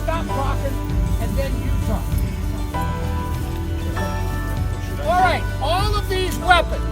stop talking, and then you talk. All right, all of these weapons.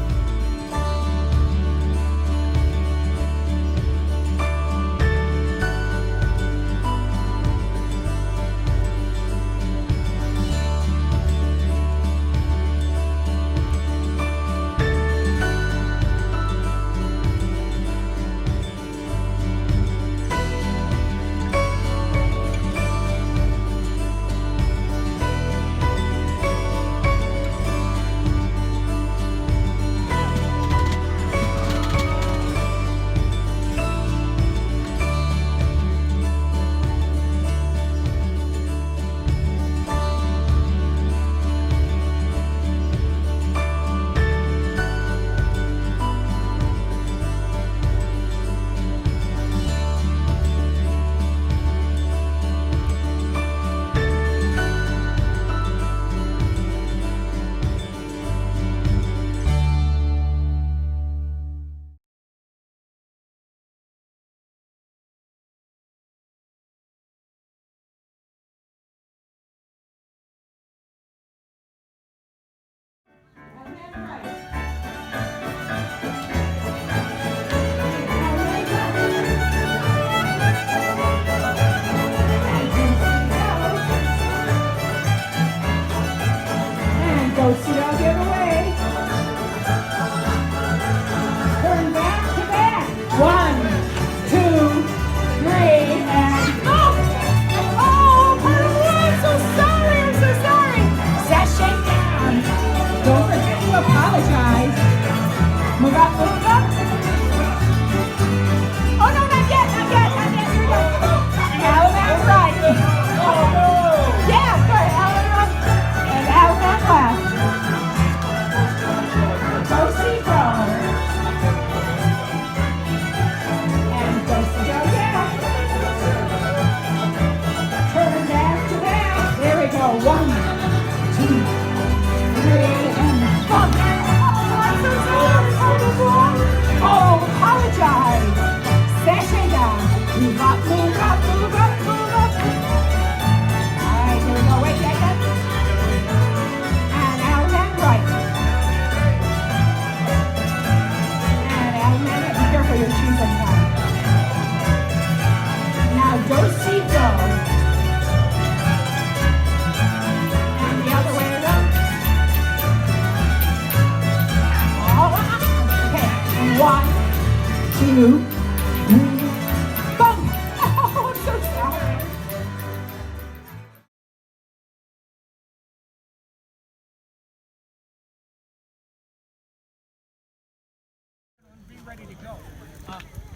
Ready to go.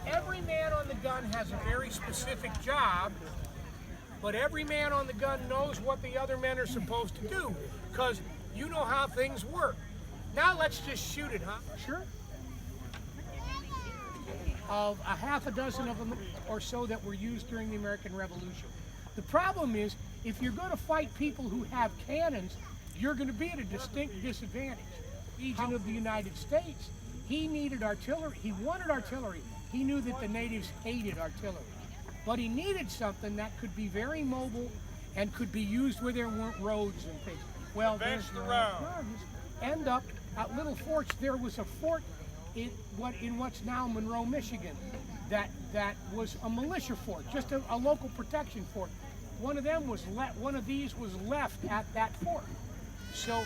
Every man on the gun has a very specific job, but every man on the gun knows what the other men are supposed to do, because you know how things work. Now let's just shoot it, huh? Sure. Of a half a dozen of them or so that were used during the American Revolution. The problem is, if you're going to fight people who have cannons, you're going to be at a distinct disadvantage. Region of the United States, he needed artillery. He wanted artillery. He knew that the natives hated artillery. But he needed something that could be very mobile and could be used where there weren't roads and things. Well, there's guns. End up at little forts. There was a fort in what's now Monroe, Michigan, that was a militia fort, just a local protection fort. One of these was left at that fort. So.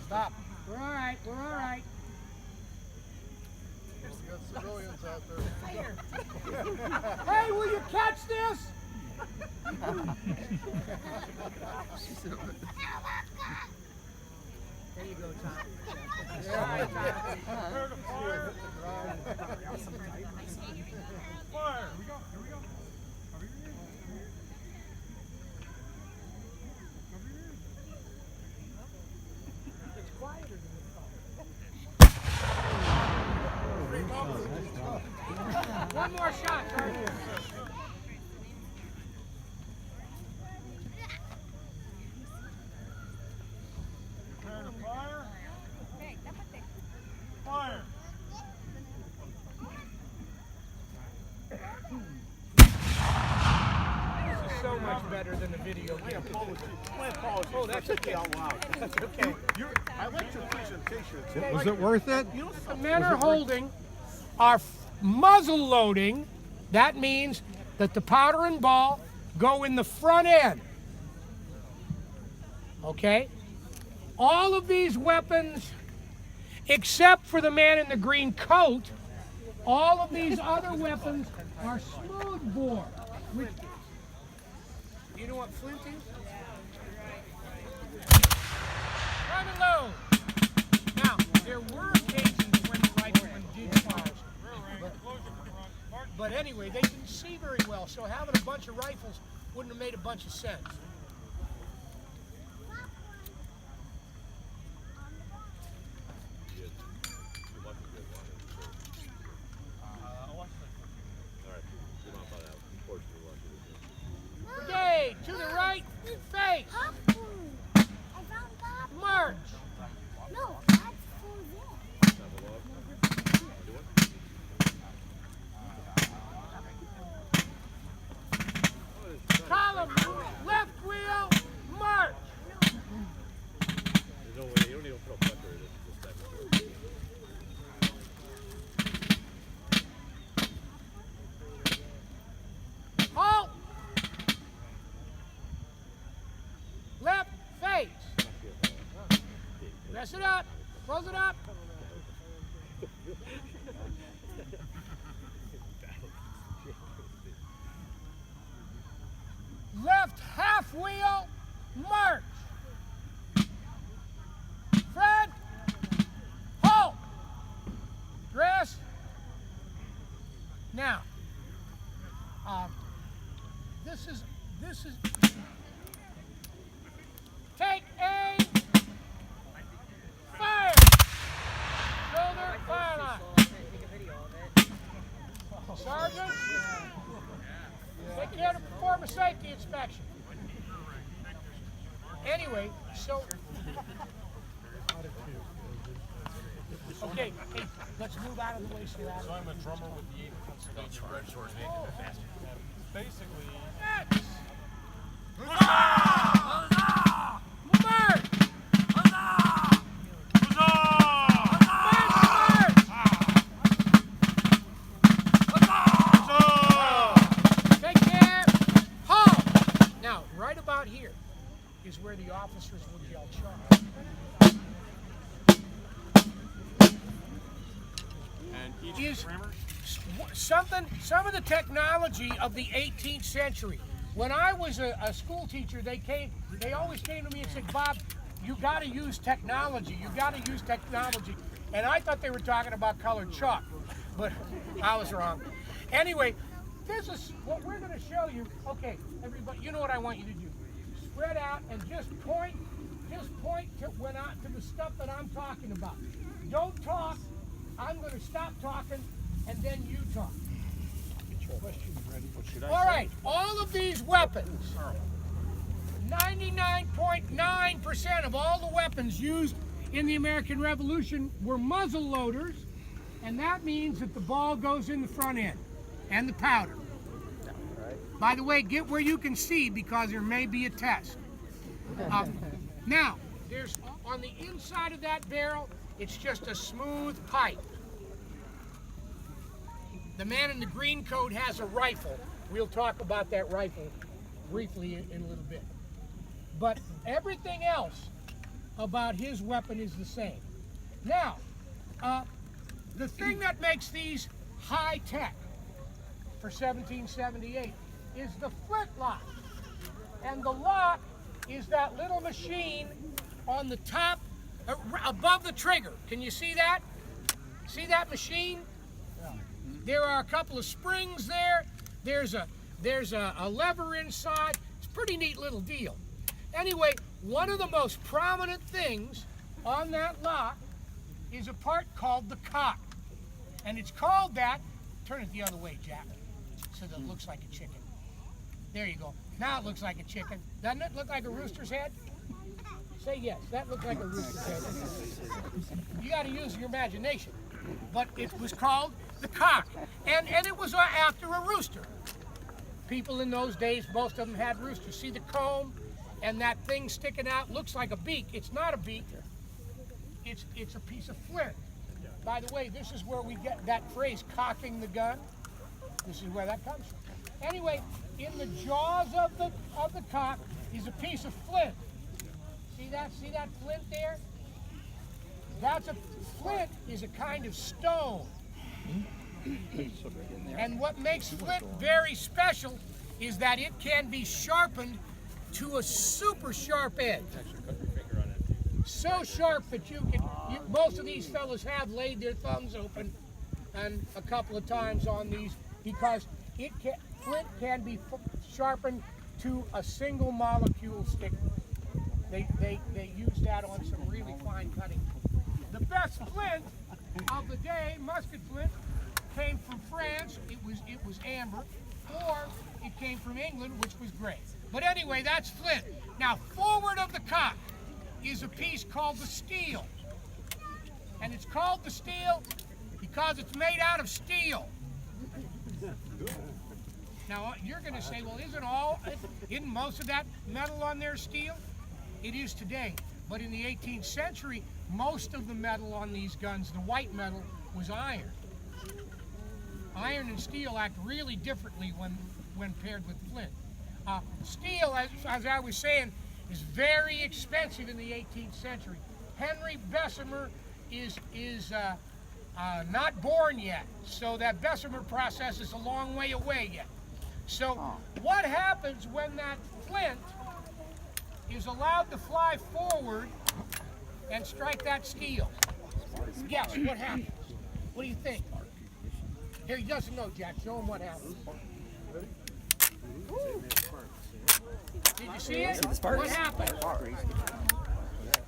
Stop. We're all right. We're all right. We got civilians out there. Hey, will you catch this? There you go, Tom. Yeah. Fire. Here we go. Here we go. Over here. It's quieter than we thought. One more shot, Charlie. much better than the video game. My apologies. Oh, that's okay. Out loud. That's okay. I liked your presentation. Was it worth it? You know, The men are holding are muzzle loading. That means that the powder and ball go in the front end. Okay? All of these weapons, except for the man in the green coat, all of these other weapons are smooth bore. Which, you know what flint is? Prime and load. Now, there were occasions when the rifleman did fire. But anyway, they didn't see very well, so having a bunch of rifles wouldn't have made a bunch of sense. Brigade, to the right, face. March. No, that's for Column, left wheel, march. There's no way, you don't even put a pressure in it. Halt. Left face. Press it up. Close it up. Left half wheel, march. Front, halt. Dress. Now, this is, take aim, fire. Shoulder, fire line. Sergeant, take care to perform a safety inspection. Anyway, so, okay, hey, let's move out of the way so that. So I'm a drummer with the 8th Pennsylvania Red Shores Navy. Basically, X. March. Take care. Halt. Now, right about here is where the officers would yell charge. and each Is- rammer. Some of the technology of the 18th century. When I was a school teacher, they always came to me and said, Bob, you got to use technology. You got to use technology. And I thought they were talking about colored chalk, but I was wrong. Anyway, this is what we're going to show you. Okay, everybody, you know what I want you to do. Spread out and just point to the stuff that I'm talking about. Don't talk. I'm going to stop talking, and then you talk. All right, all of these weapons, 99.9% of all the weapons used in the American Revolution were muzzle loaders, and that means that the ball goes in the front end and the powder. By the way, get where you can see because there may be a test. Now, there's on the inside of that barrel, it's just a smooth pipe. The man in the green coat has a rifle. We'll talk about that rifle briefly in a little bit. But everything else about his weapon is the same. Now, the thing that makes these high tech for 1778 is the flintlock. And the lock is that little machine on the top, above the trigger. Can you see that? See that machine? There are a couple of springs there. There's a lever inside. It's a pretty neat little deal. Anyway, one of the most prominent things on that lock is a part called the cock. And it's called that, turn it the other way, Jack, so that it looks like a chicken. There you go. Now it looks like a chicken. Doesn't it look like a rooster's head? Say yes, that looks like a rooster's head. You got to use your imagination. But it was called the cock, and it was after a rooster. people in those days, most of them had roosters. See the comb and that thing sticking out? Looks like a beak. It's not a beak. It's a piece of flint. By the way, this is where we get that phrase, cocking the gun. This is where that comes from. Anyway, in the jaws of the cock is a piece of flint. See that flint there? That's a flint is a kind of stone. And what makes flint very special is that it can be sharpened to a super sharp edge. So sharp that most of these fellas have laid their thumbs open and a couple of times on these because flint can be sharpened to a single molecule stick. They use that on some really fine cutting. The best flint of the day, musket flint, came from France. It was amber, or it came from England, which was gray. But anyway, that's flint. Now, forward of the cock is a piece called the steel. And it's called the steel because it's made out of steel. Now, you're going to say, well, isn't most of that metal on there steel? It is today. But in the 18th century, most of the metal on these guns, the white metal, was iron. Iron and steel act really differently when paired with flint. Steel, as I was saying, is very expensive in the 18th century. Henry Bessemer is not born yet, so that Bessemer process is a long way away yet. So what happens when that flint is allowed to fly forward and strike that steel? Guess what happens? What do you think? Here, he doesn't know, Jack. Show him what happens. Did you see it? What happened?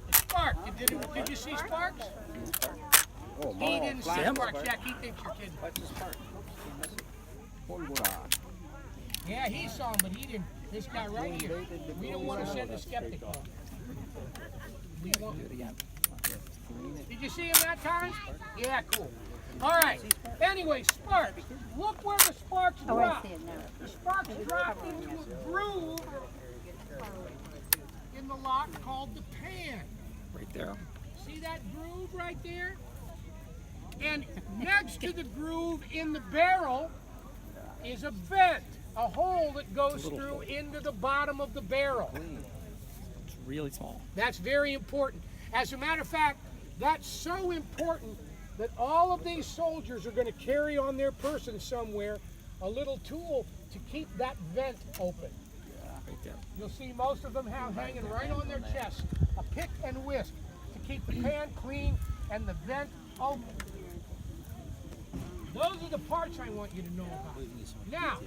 It sparked. Did you see sparks? He didn't see sparks, Jack. He thinks you're kidding. Yeah, he saw him, but he didn't. This guy right here. We don't want to send a skeptic home. Did you see him that time? Yeah, cool. All right. Anyway, sparks. Look where the sparks drop. The sparks drop into a groove in the lock called the pan. Right there. See that groove right there? And next to the groove in the barrel is a vent, a hole that goes through into the bottom of the barrel. It's really small. That's very important. As a matter of fact, that's so important that all of these soldiers are going to carry on their person somewhere a little tool to keep that vent open. Right there. You'll see most of them have hanging right on their chest a pick and whisk to keep the pan clean and the vent open. Those are the parts I want you to know about. Now,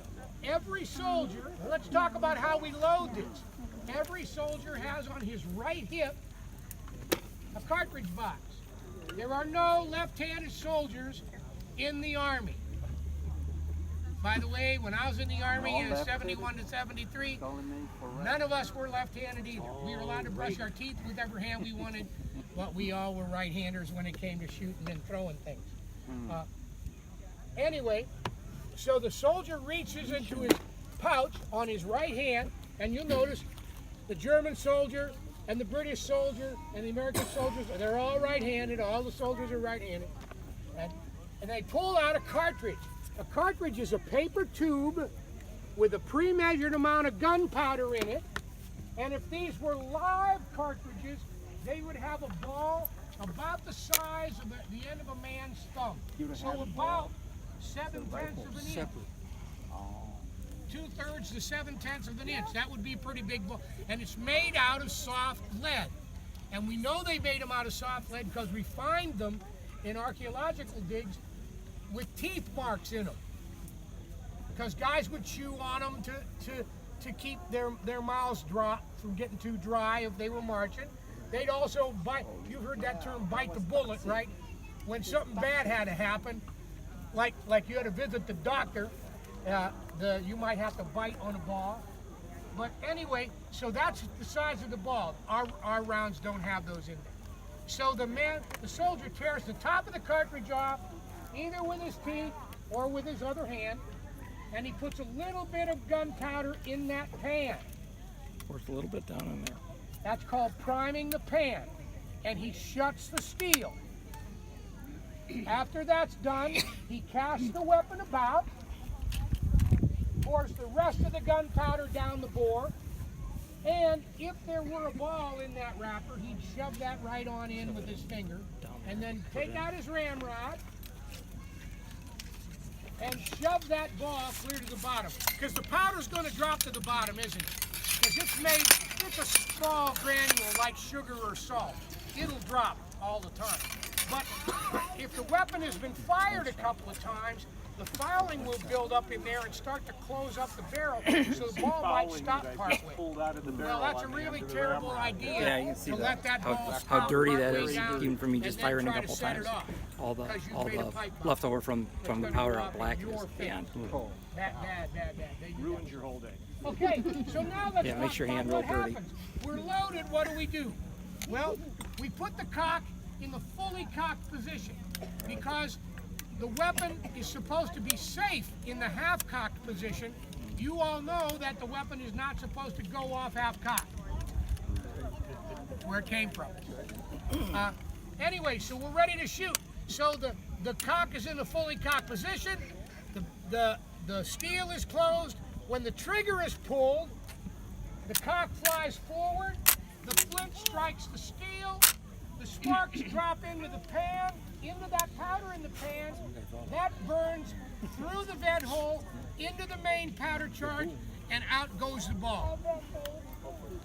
every soldier, let's talk about how we load this. Every soldier has on his right hip a cartridge box. There are no left-handed soldiers in the Army. By the way, when I was in the Army in 71 to 73, none of us were left-handed either. We were allowed to brush our teeth with whatever hand we wanted, but we all were right-handers when it came to shooting and throwing things. Anyway, so the soldier reaches into his pouch on his right hand, and you'll notice the German soldier and the British soldier and the American soldiers, they're all right-handed. All the soldiers are right-handed. And they pull out a cartridge. A cartridge is a paper tube with a pre-measured amount of gunpowder in it. And if these were live cartridges, they would have a ball about the size of the end of a man's thumb. So about 7/10 of an inch. 2/3 to 7/10 of an inch. That would be a pretty big ball. And it's made out of soft lead. And we know they made them out of soft lead because we find them in archaeological digs with teeth marks in them. Because guys would chew on them to keep their mouths dry from getting too dry if they were marching. They'd also bite. You've heard that term, bite the bullet, right? When something bad had to happen, like you had to visit the doctor, you might have to bite on a ball. But anyway, so that's the size of the ball. Our rounds don't have those in there. So the soldier tears the top of the cartridge off, either with his teeth or with his other hand, and he puts a little bit of gunpowder in that pan. Pours a little bit down in there. That's called priming the pan. And he shuts the steel. After that's done, he casts the weapon about, pours the rest of the gunpowder down the bore, and if there were a ball in that wrapper, he'd shove that right on in with his finger, and then take out his ramrod and shove that ball clear to the bottom. Because the powder's going to drop to the bottom, isn't it? Because it's a small granule like sugar or salt. It'll drop all the time. But if the weapon has been fired a couple of times, the fouling will build up in there and start to close up the barrel, so the ball might stop partway. Well, that's a really terrible idea. Yeah, you can see to let that ball how stop dirty that partway is, down even from me and just then firing a try to couple set it times. off, All the because you made a pipe bomb. leftover from the gonna powder drop out in black your is face. bad. Bad. There you Ruins go. your whole day. Okay, so now let's Yeah, talk makes your about hand what real dirty. happens. We're loaded, what do? Well, we put the cock in the fully cocked position because the weapon is supposed to be safe in the half-cocked position. You all know that the weapon is not supposed to go off half-cocked. Where it came from. Anyway, so we're ready to shoot. So the cock is in the fully cocked position. The steel is closed. When the trigger is pulled, the cock flies forward. The flint strikes the steel. The sparks drop into the pan, into that powder in the pan. That burns through the vent hole, into the main powder charge, and out goes the ball.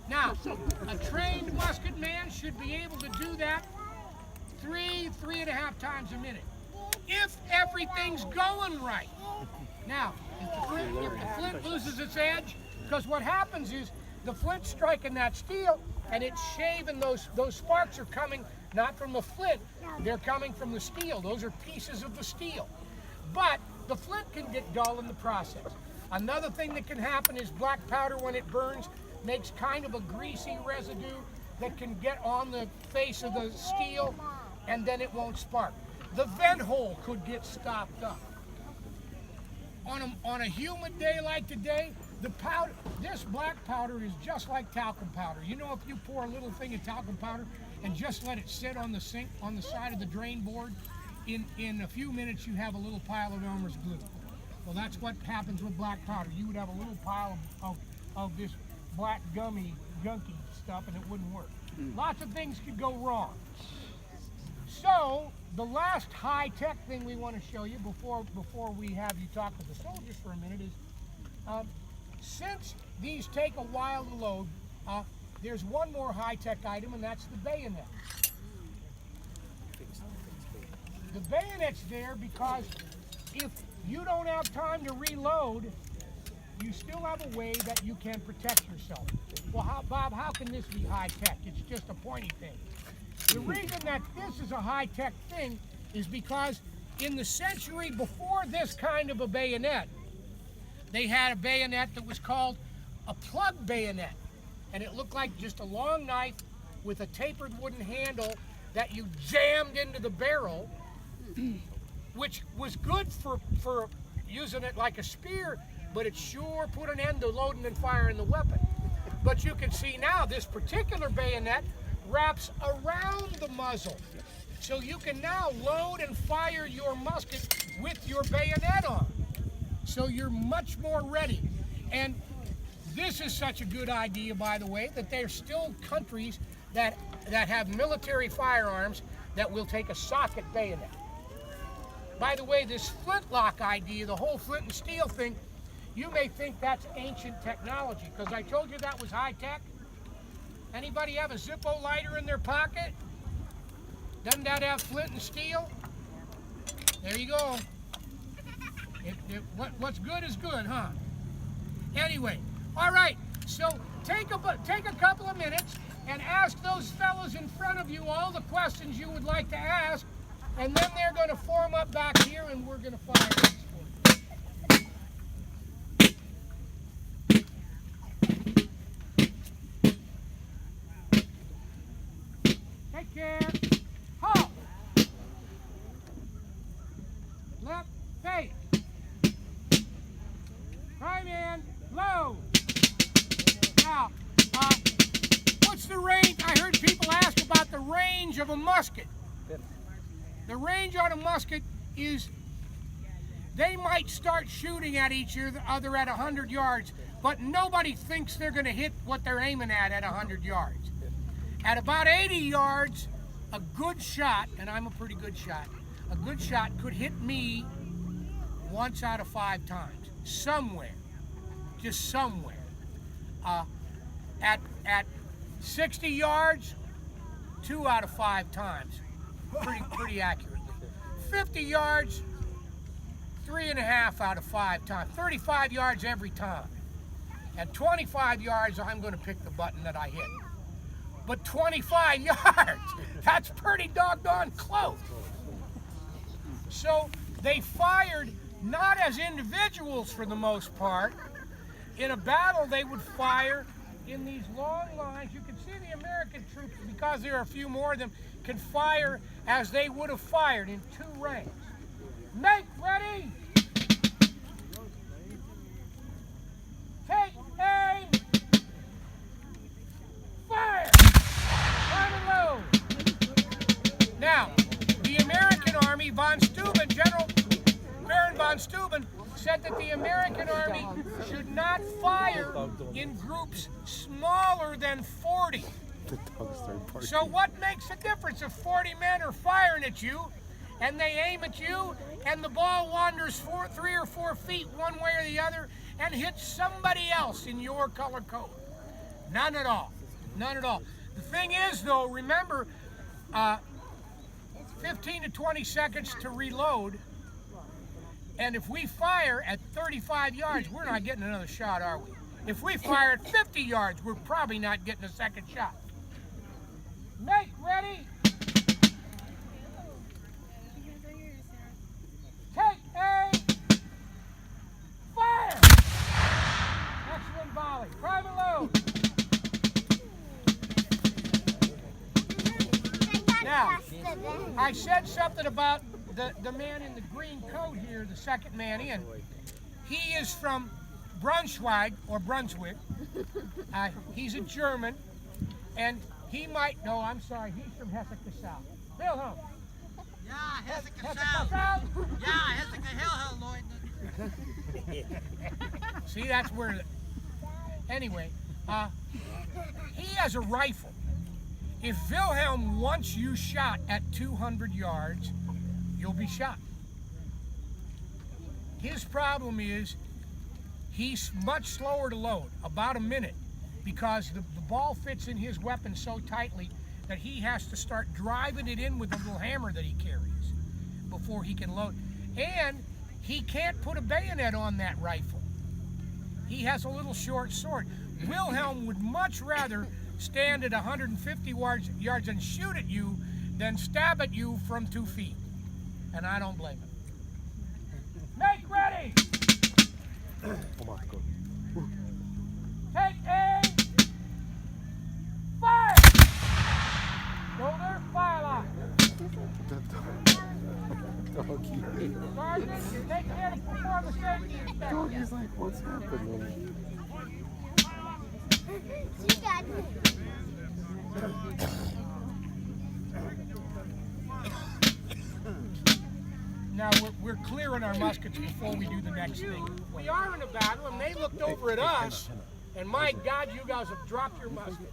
Now, a trained musket man should be able to do that 3.5 times a minute, if everything's going right. Now, if the flint loses its edge, because what happens is the flint's striking that steel, and it's shaving those sparks are coming not from the flint, they're coming from the steel. Those are pieces of the steel. But the flint can get dull in the process. Another thing that can happen is black powder, when it burns, makes kind of a greasy residue that can get on the face of the steel, and then it won't spark. The vent hole could get stopped up. On a humid day like today, the powder, this black powder is just like talcum powder. You know, if you pour a little thing of talcum powder and just let it sit on the sink on the side of the drain board, in a few minutes you have a little pile of Elmer's glue. Well, that's what happens with black powder. You would have a little pile of this black gunky stuff, and it wouldn't work. Lots of things could go wrong. So the last high-tech thing we want to show you before we have you talk with the soldiers for a minute is, since these take a while to load, there's one more high-tech item, and that's the bayonet. The bayonet's there because if you don't have time to reload, you still have a way that you can protect yourself. Well, Bob, how can this be high-tech? It's just a pointy thing. The reason that this is a high-tech thing is because in the century before this kind of a bayonet, they had a bayonet that was called a plug bayonet. And it looked like just a long knife with a tapered wooden handle that you jammed into the barrel, which was good for using it like a spear, but it sure put an end to loading and firing the weapon. But you can see now this particular bayonet wraps around the muzzle. So you can now load and fire your musket with your bayonet on. So you're much more ready. And this is such a good idea, by the way, that there's still countries that have military firearms that will take a socket bayonet. By the way, this flintlock idea, the whole flint and steel thing, you may think that's ancient technology, because I told you that was high-tech. Anybody have a Zippo lighter in their pocket? Doesn't that have flint and steel? There you go. What's good is good, huh? Anyway, all right, so take a couple of minutes and ask those fellows in front of you all the questions you would like to ask, and then they're going to form up back here and we're going to fire this for you. Take care. Halt. Left face. range of a musket. The range on a musket is, they might start shooting at each other at 100 yards, but nobody thinks they're going to hit what they're aiming at 100 yards. At about 80 yards, a good shot, and I'm a pretty good shot, a good shot could hit me once out of 5 times, somewhere, just somewhere. At 60 yards, 2 out of 5 times, pretty accurately. 50 yards, 3.5 out of 5 times. 35 yards every time. At 25 yards, I'm going to pick the button that I hit. But 25 yards, that's pretty doggone close. So they fired not as individuals for the most part. In a battle, they would fire in these long lines. You can see the American troops, because there are a few more of them, can fire as they would have fired in 2 ranks. Make ready! Take aim! Fire! Prime and load! Now, the American Army, von Steuben, General Baron von Steuben, said that the American Army should not fire in groups smaller than 40. So what makes a difference if 40 men are firing at you and they aim at you and the ball wanders 3 or 4 feet one way or the other and hits somebody else in your color code? None at all. None at all. The thing is, though, remember, 15 to 20 seconds to reload. And if we fire at 35 yards, we're not getting another shot, are we? If we fire at 50 yards, we're probably not getting a second shot. Make ready. Take aim. Fire. Excellent volley. Prime and load. Now, I said something about the man in the green coat here, the second man in. He is from Brunswick, or Brunswick. He's a German, and he might, no, I'm sorry, he's from Hesse-Kassel. Wilhelm. Ja, Hesse-Kassel. Ja, Hesse-Kassel, Leute. See, that's where, anyway, he has a rifle. If Wilhelm wants you shot at 200 yards, you'll be shot. His problem is he's much slower to load, about a minute, because the ball fits in his weapon so tightly that he has to start driving it in with the little hammer that he carries before he can load. And he can't put a bayonet on that rifle. He has a little short sword. Wilhelm would much rather stand at 150 yards and shoot at you than stab at you from 2 feet. And I don't blame him. Make ready! Oh my God. Take aim! Fire! Shoulder, fire lock. Sergeant, take care to perform the safety inspection. Doggy's like, what's happening? She got me. Now we're clearing our muskets before we do the next thing. We are in a battle, and they looked over at us, and my God, you guys have dropped your muskets.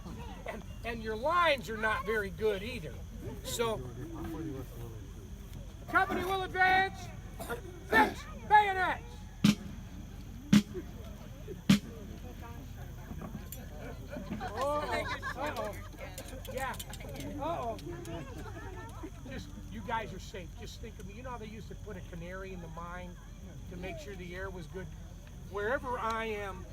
And your lines are not very good either. So, company will advance. Fix bayonets. Oh, uh-oh. Yeah. Uh-oh. Just, you guys are safe. Just think of me. You know how they used to put a canary in the mine to make sure the air was good? Wherever I am,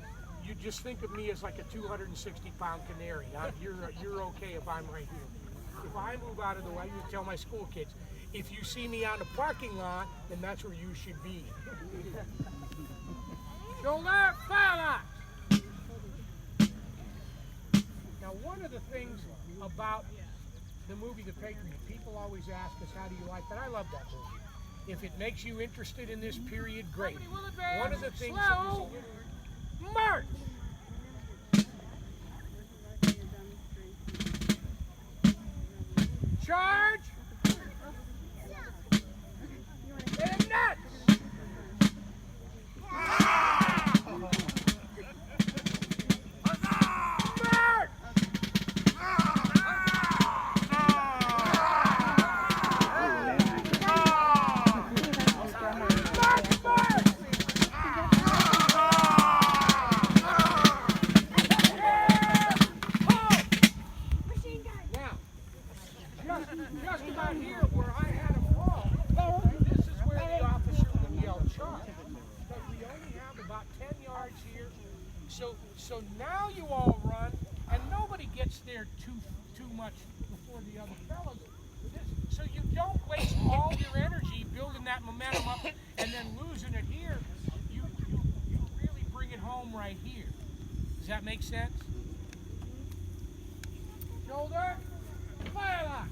you just think of me as like a 260-pound canary. You're okay if I'm right here. If I move out of the way, you tell my school kids, if you see me out in the parking lot, then that's where you should be. Shoulder, fire lock. Now, one of the things about the movie The Patriot, people always ask us, how do you like that? I love that movie. If it makes you interested in this period, great. One of the things slow march. Charge. So now you all run, and nobody gets there too much before the other fellas. So you don't waste all your energy building that momentum up and then losing it here. You really bring it home right here. Does that make sense? Shoulder, fire lock.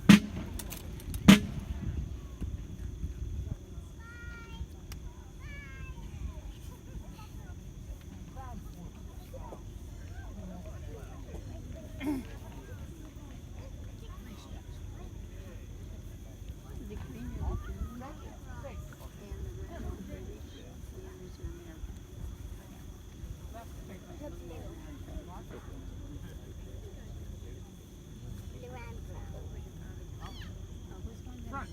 Front.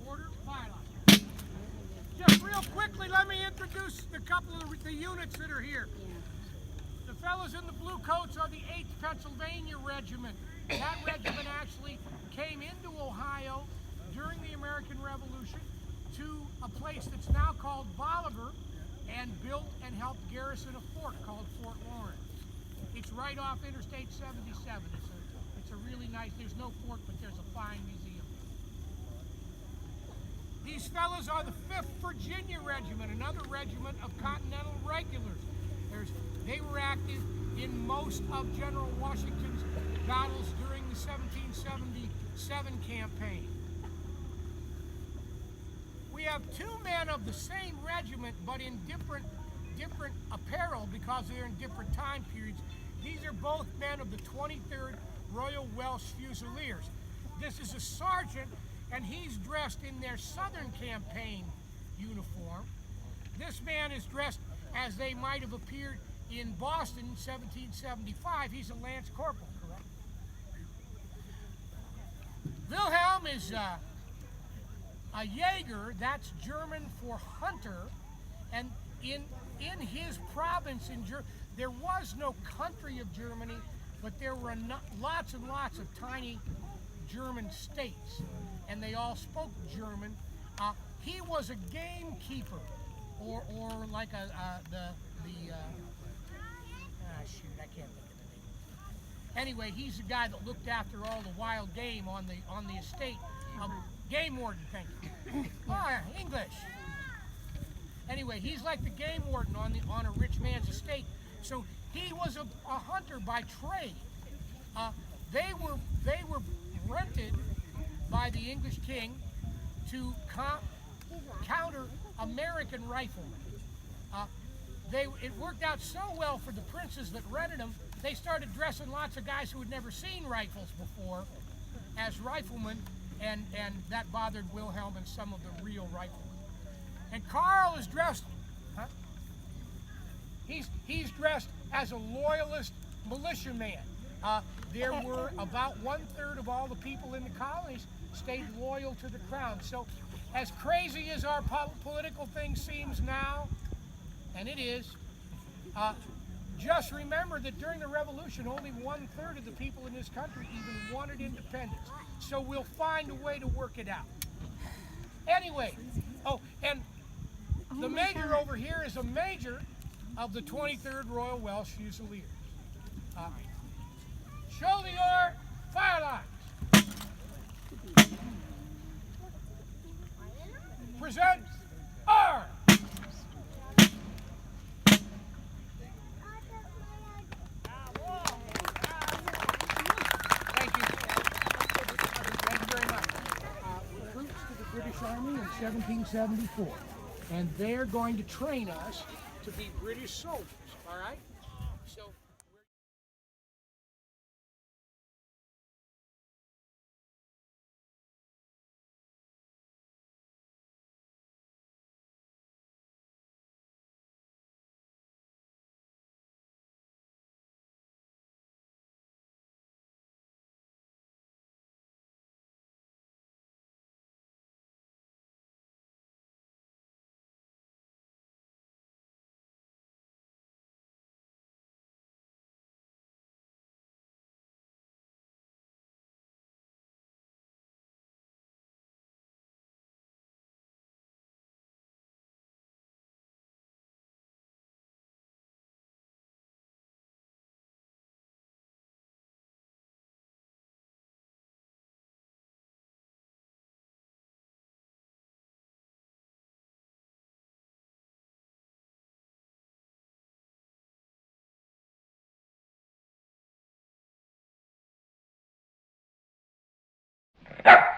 Quarter, fire lock. Just real quickly, let me introduce the couple of the units that are here. The fellows in the blue coats are the 8th Pennsylvania Regiment. That regiment actually came into Ohio during the American Revolution to a place that's now called Bolivar and built and helped garrison a fort called Fort Lawrence. It's right off Interstate 77. It's a really nice, there's no fort, but there's a fine museum. These fellows are the 5th Virginia Regiment, another regiment of Continental Regulars. They were active in most of General Washington's battles during the 1777 campaign. We have 2 men of the same regiment, but in different apparel because they're in different time periods. These are both men of the 23rd Royal Welsh Fusiliers. This is a sergeant, and he's dressed in their Southern campaign uniform. This man is dressed as they might have appeared in Boston in 1775. He's a Lance Corporal, correct? Wilhelm is a Jaeger, that's German for hunter, and in his province in Germany, there was no country of Germany, but there were lots and lots of tiny German states, and they all spoke German. He was a gamekeeper, or like shoot, I can't think of the name. Anyway, he's the guy that looked after all the wild game on the estate. Game warden, thank you. English. Anyway, he's like the game warden on a rich man's estate. So he was a hunter by trade. They were rented by the English king to counter American riflemen. It worked out so well for the princes that rented them, they started dressing lots of guys who had never seen rifles before as riflemen, and that bothered Wilhelm and some of the real riflemen. And Carl is dressed, he's dressed as a loyalist militiaman. There were about 1/3 of all the people in the colonies stayed loyal to the crown. So as crazy as our political thing seems now, and it is, just remember that during the Revolution, only 1/3 of the people in this country even wanted independence. So we'll find a way to work it out. Anyway, and the major over here is a major of the 23rd Royal Welsh Fusiliers. Shoulder your firelocks. Present arms. Thank you. Thank you very much. Recruits to the British Army in 1774. And they're going to train us to be British soldiers, all right? So Bye.